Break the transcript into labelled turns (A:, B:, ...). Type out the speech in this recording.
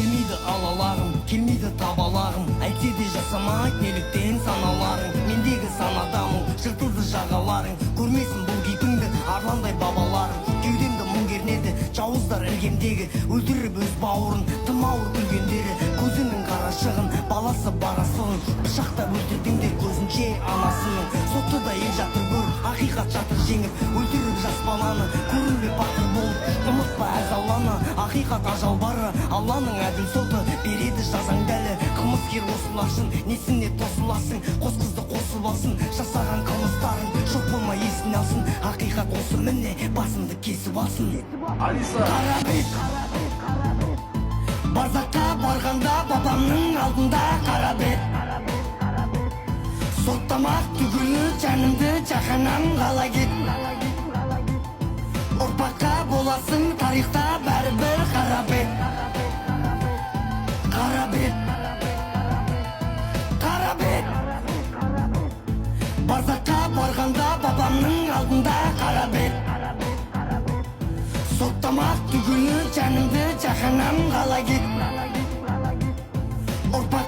A: келмейді алаларым, келмейді табаларым. Әйтсе де жасамайды неліктен саналарың. Мендегі санадамын, жыртылды жағаларың. Көрмесін бұл кейпіңді арландай бабаларың. Кеудемді мұң кернеді жауыздар ілгемдегі. Өлтіріп өз бауырын, тым ауыр күлгендері. Көзінің қарашығын, баласы барасығын. Пышақтап өлтірдіңдер көзінше анасының. Сотты да ел жатыр көр, ақиқат жатыр жеңіп. Өлтіріп жас баланы, көрінбе батыр болып. Ұмытпа әз Алланы, ақиқат ажал бары. Алланың әділ соты береді жазаң дәлі. Қылмыскер осылашын, несіне тосыласың. Қос қызды қосып алсын, жасаған қылмыстарын. Жоқ болмай есін алсын, ақиқат осы міне басымды кесіп алсын. Қара бет, базаққа барғанда бабамның алдында қара бет. Соттамақ түгілі жанымды жаһаннам қала кет. Ұрпаққа боласың тарихта бәрібір қара бет. Қара бет, қара бет. Базаққа барғанда бабамның алдында қара бет. Соттамақ түгілі жанымды жаһаннам қала кет. Ұрпақ